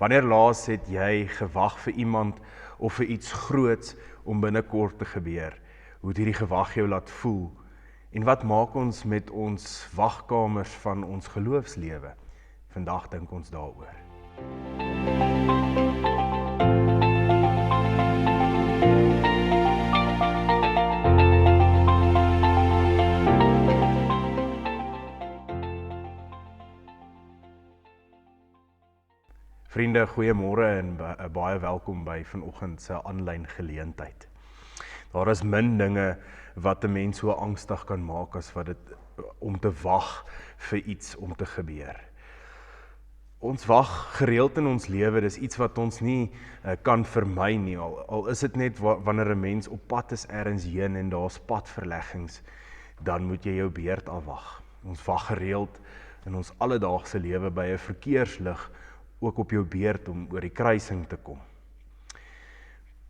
Wanneer laas het jy gewag vir iemand of vir iets groots om binnekort te gebeur? Hoe het hierdie gewag jou laat voel? En wat maak ons met ons wagkamers van ons geloofslewe? Vandag dink ons daaroor. Vriende, goeiemôre en baie welkom by vanoggend se aanlyn geleentheid. Daar is min dinge wat 'n mens so angstig kan maak as wat dit om te wag vir iets om te gebeur. Ons wag gereeld in ons lewe, dis iets wat ons nie kan vermy nie, al is dit net wanneer 'n mens op pad is ergens heen en daar's padverleggings, dan moet jy jou beurt afwag. Ons wag gereeld in ons alledaagse lewe by 'n verkeerslig, ook op jou beurt om oor die kruising te kom.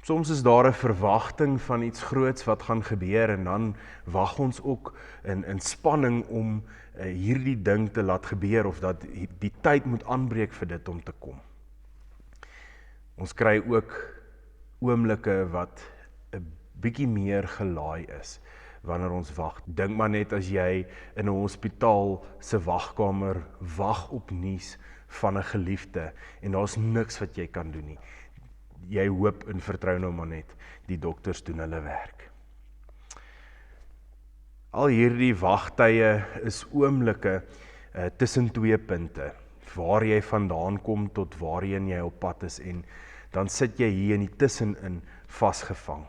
Soms is daar 'n verwagting van iets groots wat gaan gebeur en dan wag ons ook in spanning om hierdie ding te laat gebeur of dat die tyd moet aanbreek vir dit om te kom. Ons kry ook oomblikke wat 'n bietjie meer gelaai is wanneer ons wag. Dink maar net as jy in 'n hospitaal se wagkamer wag op nuus van 'n geliefde en daar's niks wat jy kan doen nie. Jy hoop en vertrou nou maar net, die dokters doen hulle werk. Al hierdie wagtye is oomblikke tussen twee punte, waar jy vandaan kom tot waarheen jy op pad is en dan sit jy hier in die tussenin vasgevang.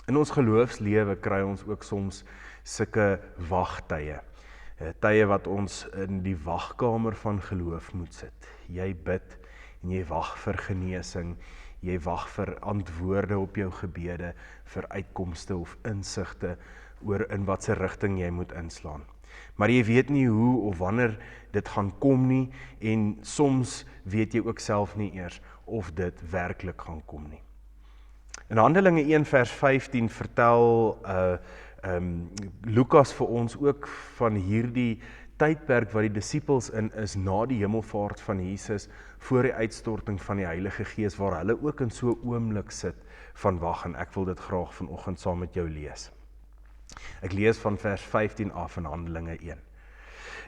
In ons geloofslewe kry ons ook soms sulke wagtye. Tye wat ons in die wagkamer van geloof moet sit. Jy bid en jy wag vir genesing, jy wag vir antwoorde op jou gebede, vir uitkomste of insigte oor in watse rigting jy moet inslaan. Maar jy weet nie hoe of wanneer dit gaan kom nie en soms weet jy ook self nie eers of dit werklik gaan kom nie. In Handelinge 1 vers 15 vertel Lukas vir ons ook van hierdie tydperk wat die disippels in is na die hemelvaart van Jesus voor die uitstorting van die Heilige Gees, waar hulle ook in so 'n oomblik sit van wag, en ek wil dit graag vanoggend saam met jou lees. Ek lees van vers 15 af in Handelinge 1.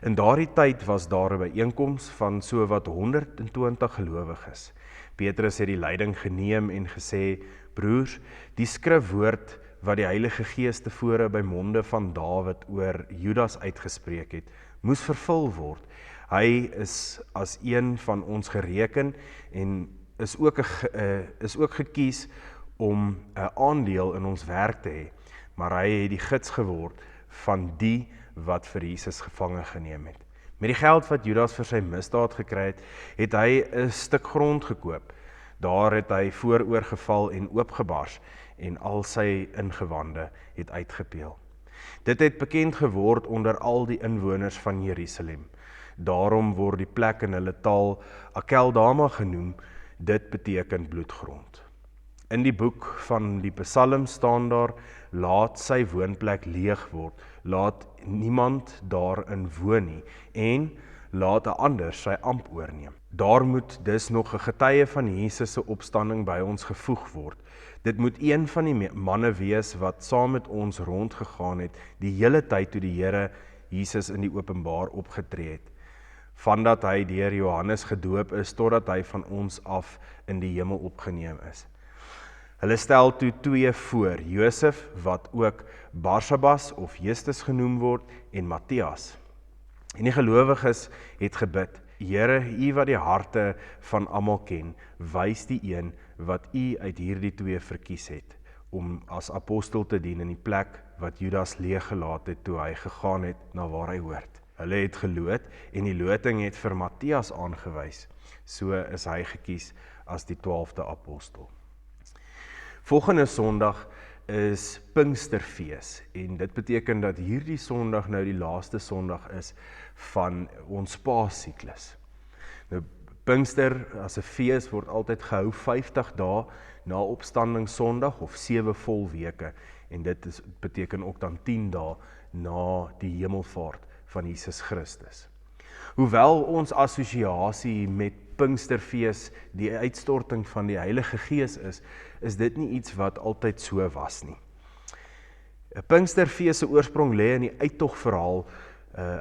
In daardie tyd was daar 'n byeenkoms van so wat 120 gelowiges. Petrus het die leiding geneem en gesê: "Broers, die skrifwoord wat die Heilige Gees tevore by monde van Dawid oor Judas uitgespreek het, moes vervul word. Hy is as een van ons gereken en is ook gekies om 'n aandeel in ons werk te hê, maar hy het die gids geword van die wat vir Jesus gevange geneem het. Met die geld wat Judas vir sy misdaad gekry het, het hy 'n stuk grond gekoop. Daar het hy vooroor geval en oopgebars en al sy ingewande het uitgepeel. Dit het bekend geword onder al die inwoners van Jerusalem. Daarom word die plek in hulle taal Akeldama genoem, dit beteken bloedgrond. In die boek van die Psalms staan daar: laat sy woonplek leeg word, laat niemand daarin woon nie, en laat 'n ander sy amp oorneem. Daar moet dus nog 'n getuie van Jesus se opstanding by ons gevoeg word. Dit moet een van die manne wees wat saam met ons rondgegaan het die hele tyd toe die Here Jesus in die openbaar opgetree het, vandat hy deur Johannes gedoop is totdat hy van ons af in die hemel opgeneem is." Hulle stel toe twee voor, Josef, wat ook Barsabas of Justus genoem word, en Matthias. En die gelowiges het gebid: "Here, U wat die harte van almal ken, wys die een wat U uit hierdie twee verkies het, om as apostel te dien in die plek wat Judas leeggelaat het toe hy gegaan het na waar hy hoort." Hulle het geloot en die loting het vir Matthias aangewys. So is hy gekies as die 12de apostel. Volgende Sondag is Pinksterfees en dit beteken dat hierdie Sondag nou die laaste Sondag is van ons Paassiklus. Nou, Pinkster as 'n fees word altyd gehou 50 dae na Opstanding Sondag of 7 vol weke, en dit beteken ook dan 10 dae na die hemelvaart van Jesus Christus. Hoewel ons assosiasie met Pinksterfees die uitstorting van die Heilige Gees is dit nie iets wat altyd so was nie. 'n Pinksterfees se oorsprong lê in die uittogverhaal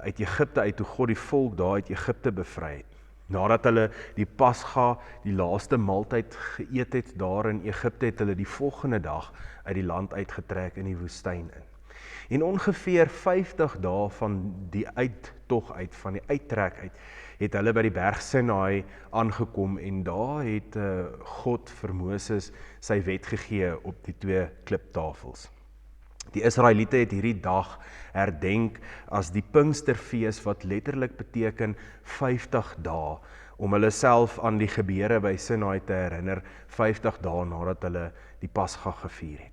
uit Egipte uit, hoe God die volk daar uit Egipte bevry het. Nadat hulle die Pasga, die laaste maaltyd geëet het daar in Egipte, het hulle die volgende dag uit die land uitgetrek in die woestyn in. En ongeveer 50 dae van die uittog uit, van die uittrek uit, het hulle by die berg Sinaï aangekom en daar het God vir Moses sy wet gegee op die 2 kliptafels. Die Israeliete het hierdie dag herdenk as die Pinksterfees wat letterlik beteken 50 dae, om hulle self aan die gebeure by Sinaï te herinner, 50 dae nadat hulle die Pasga gevier het.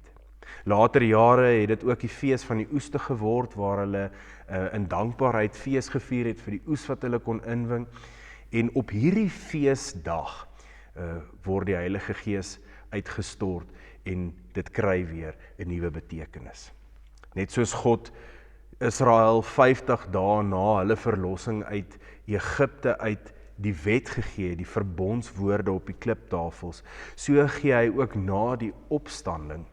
Later jare het dit ook die fees van die oeste geword, waar hulle in dankbaarheid fees gevier het vir die oes wat hulle kon inwing. En op hierdie feesdag word die Heilige Gees uitgestort en dit kry weer 'n nuwe betekenis. Net soos God Israel 50 dae na hulle verlossing uit Egipte uit die wet gegee, die verbondswoorde op die kliptafels, so gee hy ook na die opstanding,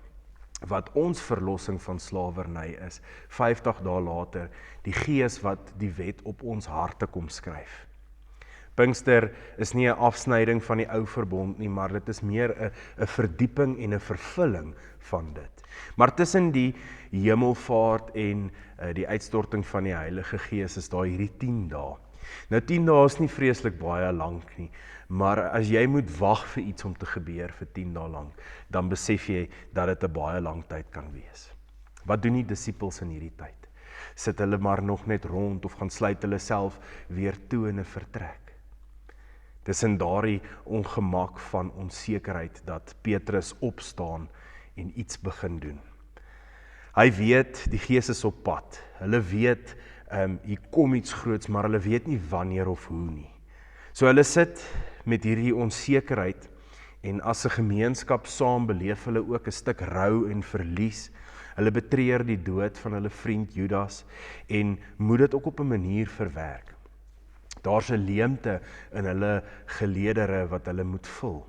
wat ons verlossing van slawerny is, 50 dae later, die Gees wat die wet op ons harte kom skryf. Pinkster is nie 'n afsnyding van die ou verbond nie, maar dit is meer 'n verdieping en 'n vervulling van dit. Maar tussen die hemelvaart en die uitstorting van die Heilige Gees is daar hierdie 10 dae. Nou 10 dae is nie vreeslik baie lank nie, maar as jy moet wag vir iets om te gebeur vir 10 dae lank, dan besef jy dat dit 'n baie lang tyd kan wees. Wat doen die disippels in hierdie tyd? Sit hulle maar nog net rond of gaan sluit hulle self weer toe in 'n vertrek? Dis in daardie ongemak van onsekerheid dat Petrus opstaan en iets begin doen. Hy weet die Gees is op pad. Hulle weet hier kom iets groots, maar hulle weet nie wanneer of hoe nie. So hulle sit met hierdie onsekerheid en as 'n gemeenskap saam beleef hulle ook 'n stuk rou en verlies. Hulle betreur die dood van hulle vriend Judas en moet dit ook op 'n manier verwerk. Daar's 'n leemte in hulle geleedere wat hulle moet vul.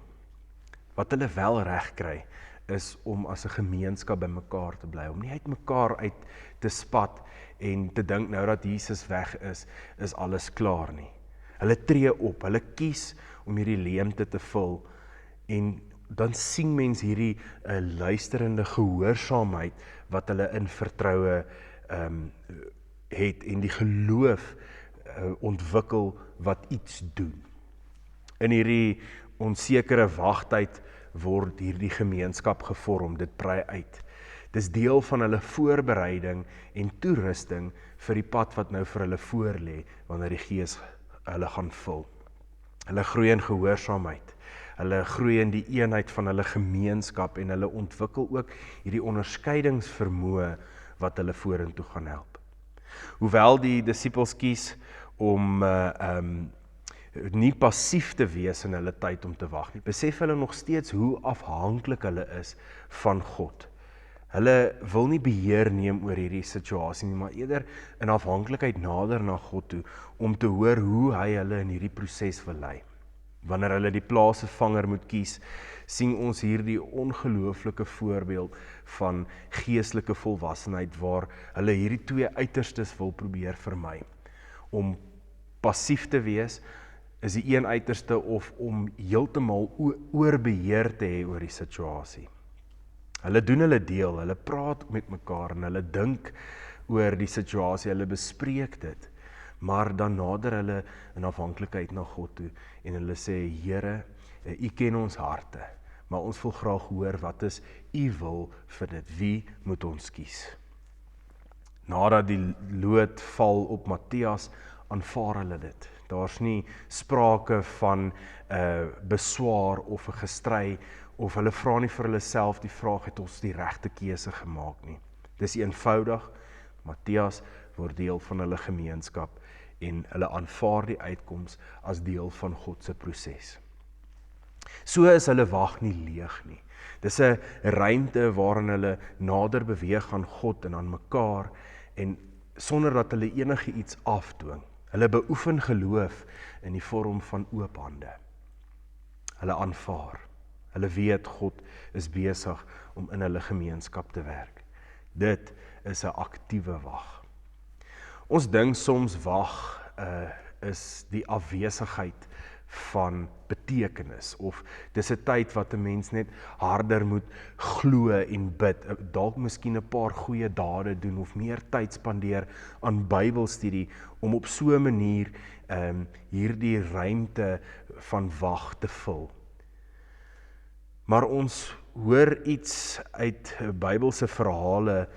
Wat hulle wel reg kry is om as 'n gemeenskap by mekaar te bly, om nie uit mekaar uit te spat en te dink nou dat Jesus weg is alles klaar nie. Hulle tree op, hulle kies om hierdie leemte te vul en dan sien mens hierdie luisterende gehoorsaamheid wat hulle in vertroue het en die geloof ontwikkel wat iets doen. In hierdie onsekere wagtyd word hierdie gemeenskap gevorm, dit brei uit. Dis deel van hulle voorbereiding en toerusting vir die pad wat nou vir hulle voorlê wanneer die Gees hulle gaan vul. Hulle groei in gehoorsaamheid. Hulle groei in die eenheid van hulle gemeenskap en hulle ontwikkel ook hierdie onderskeidingsvermoë wat hulle vorentoe gaan help. Hoewel die disippels kies om nie passief te wees in hulle tyd om te wag nie, besef hulle nog steeds hoe afhanklik hulle is van God. Hulle wil nie beheer neem oor hierdie situasie nie, maar eerder in afhanklikheid nader na God toe, om te hoor hoe hy hulle in hierdie proses wil lei. Wanneer hulle die plaasvervanger moet kies, sien ons hierdie ongelooflike voorbeeld van geestelike volwassenheid, waar hulle hierdie 2 uiterstes wil probeer vermy. Om passief te wees is die een uiterste, of om heeltemal oorbeheer te hê oor die situasie. Hulle doen hulle deel, hulle praat met mekaar en hulle dink oor die situasie, hulle bespreek dit, maar dan nader hulle in afhanklikheid na God toe en hulle sê, Here, U ken ons harte, maar ons wil graag hoor, wat is U wil vir dit? Wie moet ons kies? Nadat die lood val op Matthias, aanvaar hulle dit. Daar's nie sprake van beswaar of 'n gestry, of hulle vra nie vir hulle self die vraag, het ons die regte keuse gemaak nie. Dis eenvoudig, Matthias word deel van hulle gemeenskap en hulle aanvaar die uitkoms as deel van God se proses. So is hulle wag nie leeg nie. Dis 'n ruimte waarin hulle nader beweeg aan God en aan mekaar, en sonder dat hulle enige iets afdwing. Hulle beoefen geloof in die vorm van oop hande. Hulle aanvaar. Hulle weet God is besig om in hulle gemeenskap te werk. Dit is 'n aktiewe wag. Ons dink soms wag is die afwesigheid van betekenis, of dis 'n tyd wat 'n mens net harder moet glo en bid, dalk miskien 'n paar goeie dade doen, of meer tyd spandeer aan Bybelstudie, om op so 'n manier hierdie ruimte van wag te vul. Maar ons hoor iets uit Bybelse verhale,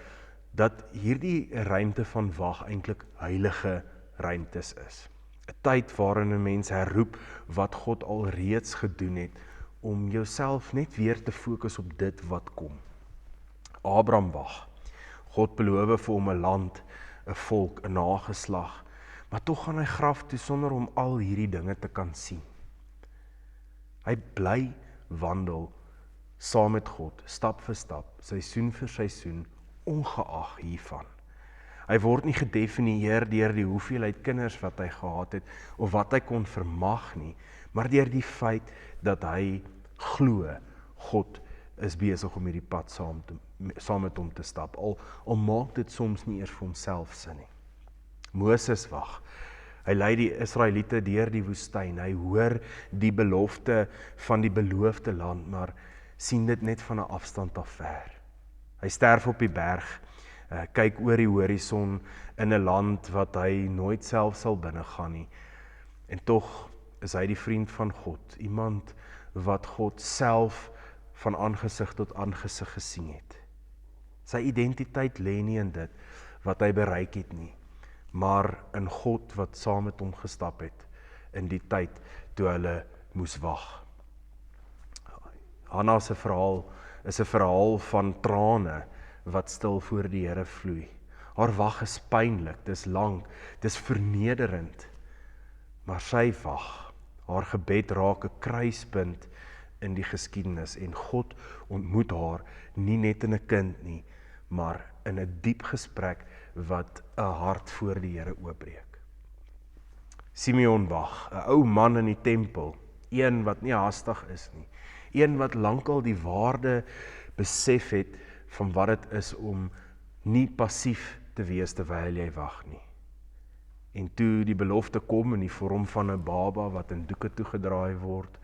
dat hierdie ruimte van wag eintlik heilige ruimtes is. 'n Tyd waarin 'n mens herroep wat God al reeds gedoen het, om jouself net weer te fokus op dit wat kom. Abraham wag. God beloof vir hom 'n land, 'n volk, 'n nageslag, maar tog gaan hy graf toe sonder om al hierdie dinge te kan sien. Hy bly wandel saam met God, stap vir stap, seisoen vir seisoen, ongeag hiervan. Hy word nie gedefinieer deur die hoeveelheid kinders wat hy gehad het, of wat hy kon vermag nie, maar deur die feit dat hy glo, God is besig om hierdie pad saam met hom te stap, al maak dit soms nie eers vir homself sin nie. Moses wag. Hy lei die Israeliete deur die woestyn, hy hoor die belofte van die beloofde land, maar sien dit net van 'n afstand af ver. Hy sterf op die berg, kyk oor die horison in 'n land wat hy nooit self sal binnegaan nie. En tog is hy die vriend van God, iemand wat God self van aangesig tot aangesig gesien het. Sy identiteit lê nie in dit wat hy bereik het nie, maar in God wat saam met hom gestap het in die tyd toe hulle moes wag. Hanna se verhaal is 'n verhaal van trane wat stil voor die Here vloei. Haar wag is pynlik, dis lank, dis vernederend, maar sy wag. Haar gebed raak 'n kruispunt in die geskiedenis, en God ontmoet haar nie net in 'n kind nie, maar in 'n diep gesprek wat 'n hart voor die Here oopbreek. Simeon wag, 'n ou man in die tempel, een wat nie haastig is nie, een wat lankal die waarde besef het van wat dit is om nie passief te wees terwyl jy wag nie. En toe die belofte kom in die vorm van 'n baba wat in doeke toegedraai word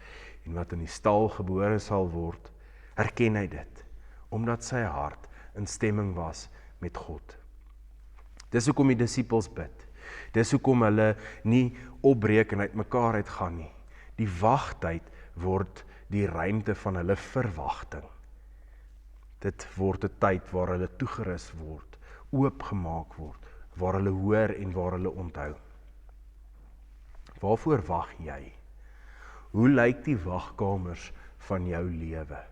en wat in die stal gebore sal word, erken hy dit, omdat sy hart in stemming was met God. Dis hoekom die disippels bid. Dis hoekom hulle nie opbreek en uitmekaar uitgaan nie. Die wagtyd word die ruimte van hulle verwagting. Dit word 'n tyd waar hulle toegerus word, oopgemaak word, waar hulle hoor en waar hulle onthou. Waarvoor wag jy? Hoe lyk die wagkamers van jou lewe?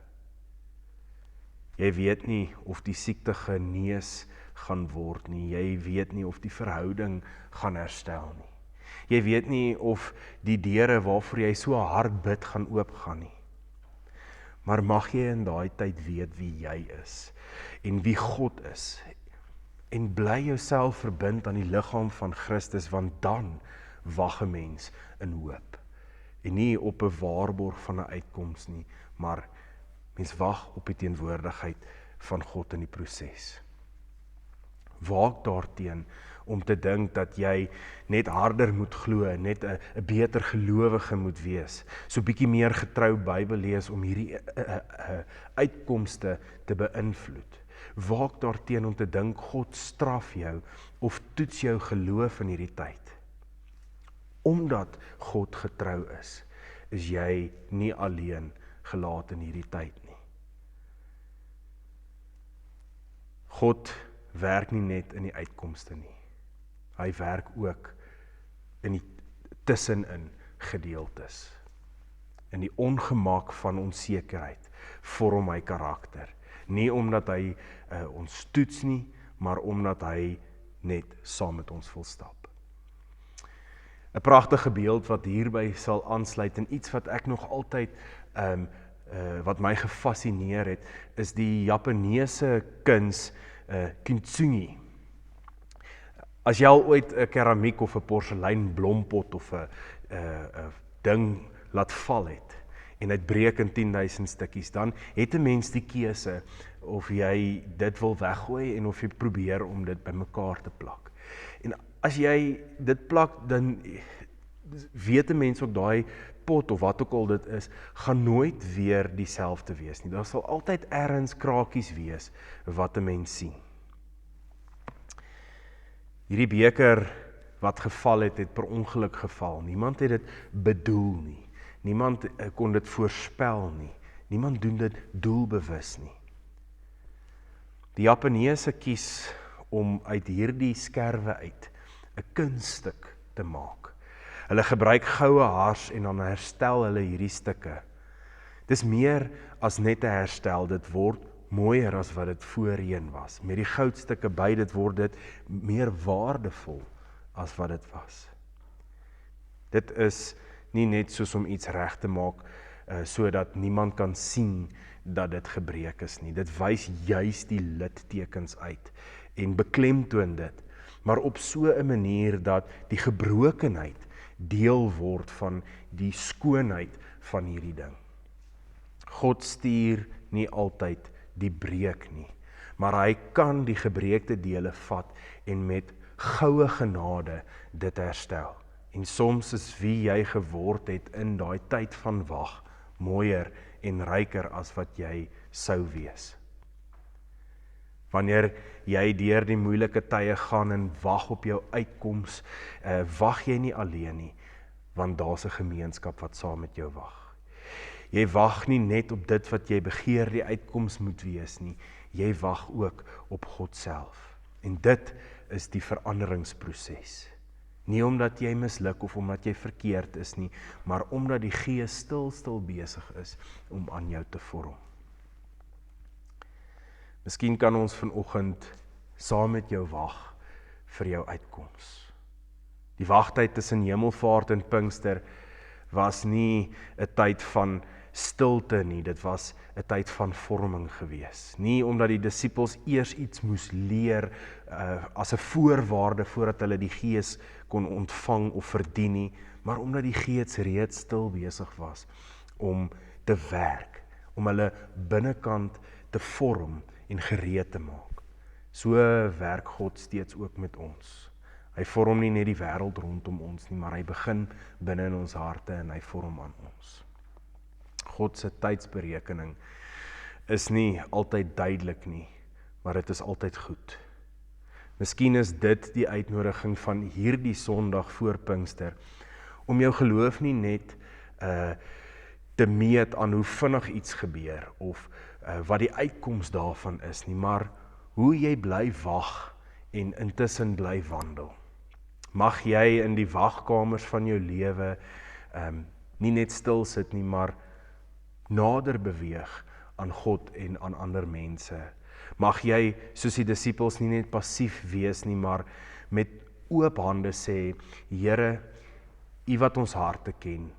Jy weet nie of die siekte genees gaan word nie. Jy weet nie of die verhouding gaan herstel nie. Jy weet nie of die deure waarvoor jy so hard bid gaan oopgaan nie. Maar mag jy in daai tyd weet wie jy is en wie God is, en bly jouself verbind aan die liggaam van Christus, want dan wag 'n mens in hoop, en nie op 'n waarborg van 'n uitkoms nie, maar mens wag op die teenwoordigheid van God in die proses. Waak daarteen om te dink dat jy net harder moet glo, net 'n beter gelowige moet wees, so bietjie meer getrou Bybel lees om hierdie uitkomste te beïnvloed. Waak daarteen om te dink God straf jou of toets jou geloof in hierdie tyd. Omdat God getrou is jy nie alleen gelaat in hierdie tyd nie. God werk nie net in die uitkomste nie. Hy werk ook in die tussenin gedeeltes. In die ongemak van onsekerheid vorm hy karakter. Nie omdat hy ons toets nie, maar omdat hy net saam met ons wil stap. 'n Pragtige beeld wat hierby sal aansluit, en iets wat ek nog altyd wat my gefascineer het, is die Japaneese kuns kintsugi. As jy al ooit 'n keramiek of 'n porselein blompot of 'n ding laat val het, en dit breek in 10.000 stukkies, dan het 'n mens die keuse of jy dit wil weggooi en of jy probeer om dit bymekaar te plak. En as jy dit plak, dan weet 'n mens ook daai pot of wat ook al dit is, gaan nooit weer dieselfde wees nie. Daar sal altyd ergens krakies wees wat 'n mens sien. Hierdie beker wat geval het per ongeluk geval. Niemand het dit bedoel nie. Niemand kon dit voorspel nie. Niemand doen dit doelbewus nie. Die Japaneese kies om uit hierdie skerwe uit 'n kunststuk te maak. Hulle gebruik goue hars en dan herstel hulle hierdie stukke. Dis meer as net 'n herstel, dit word mooier as wat dit voorheen was. Met die goudstukke by dit word dit meer waardevol as wat dit was. Dit is nie net soos om iets reg te maak sodat niemand kan sien dat dit gebreek is nie. Dit wys juis die littekens uit en beklemtoon dit, maar op so 'n manier dat die gebrokenheid deel word van die skoonheid van hierdie ding. God stuur nie altyd die breek nie, maar hy kan die gebreekte dele vat en met goue genade dit herstel. En soms is wie jy geword het in daai tyd van wag mooier en ryker as wat jy sou wees. Wanneer jy deur die moeilike tye gaan en wag op jou uitkoms, wag jy nie alleen nie, want daar's 'n gemeenskap wat saam met jou wag. Jy wag nie net op dit wat jy begeer die uitkoms moet wees nie, jy wag ook op God self. En dit is die veranderingsproses. Nie omdat jy misluk of omdat jy verkeerd is nie, maar omdat die Gees stil besig is om aan jou te vorm. Miskien kan ons vanoggend saam met jou wag vir jou uitkoms. Die wagtyd tussen Hemelvaart en Pinkster was nie 'n tyd van stilte nie, dit was 'n tyd van vorming gewees. Nie omdat die disippels eers iets moes leer as 'n voorwaarde voordat hulle die Gees kon ontvang of verdien nie, maar omdat die Gees reeds stil besig was om te werk, om hulle binnekant te vorm en gereed te maak. So werk God steeds ook met ons. Hy vorm nie net die wêreld rondom ons nie, maar hy begin binne in ons harte en hy vorm aan ons. God se tydsberekening is nie altyd duidelik nie, maar dit is altyd goed. Miskien is dit die uitnodiging van hierdie Sondag voor Pinkster, om jou geloof nie net te meet aan hoe vinnig iets gebeur, of wat die uitkoms daarvan is nie, maar hoe jy bly wag en intussen bly wandel. Mag jy in die wagkamers van jou lewe nie net stil sit nie, maar nader beweeg aan God en aan ander mense. Mag jy, soos die disippels, nie net passief wees nie, maar met oop hande sê, Here, U wat ons harte ken,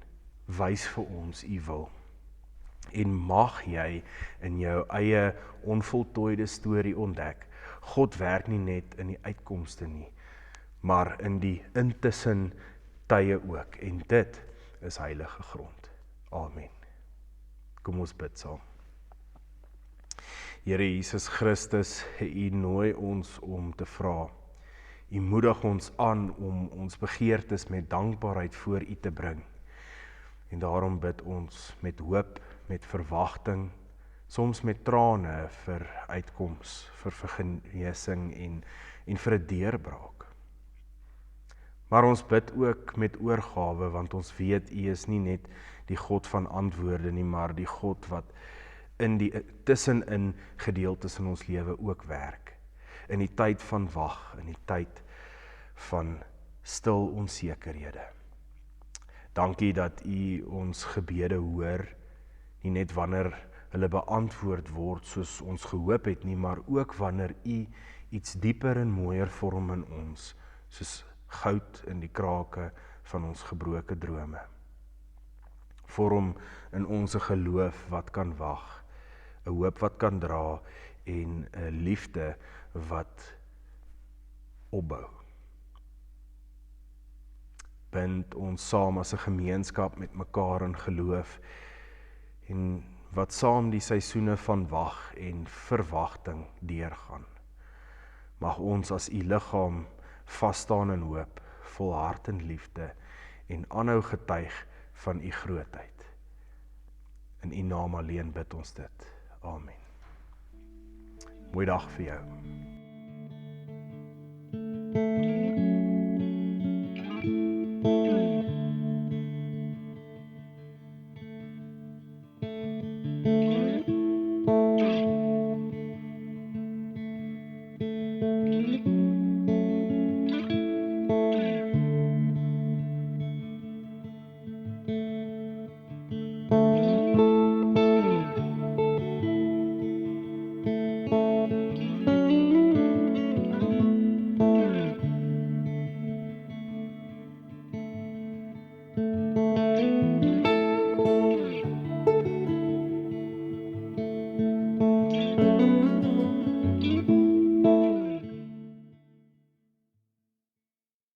wys vir ons U wil. En mag jy in jou eie onvoltooide storie ontdek, God werk nie net in die uitkomste nie, maar in die intussen tye ook, en dit is heilige grond. Amen. Kom ons bid saam. Here Jesus Christus, U nooi ons om te vra. U moedig ons aan om ons begeertes met dankbaarheid voor U te bring. En daarom bid ons met hoop, met verwagting, soms met trane vir uitkoms, vir genesing en vir 'n deurbraak. Maar ons bid ook met oorgawe, want ons weet U is nie net die God van antwoorde nie, maar die God wat in die tussenin gedeeltes in ons lewe ook werk. In die tyd van wag, in die tyd van stil onsekerhede. Dankie dat U ons gebede hoor, nie net wanneer hulle beantwoord word soos ons gehoop het nie, maar ook wanneer U iets dieper en mooier vorm in ons, soos goud in die krake van ons gebroke drome. Vorm in ons 'n geloof wat kan wag, 'n hoop wat kan dra en 'n liefde wat opbou. Bind ons saam as 'n gemeenskap met mekaar in geloof en wat saam die seisoene van wag en verwagting deurgaan. Mag ons as u liggaam vas staan in hoop, volhard in liefde en aanhou getuig van u grootheid. In u naam alleen bid ons dit. Amen. Mooi dag vir jou.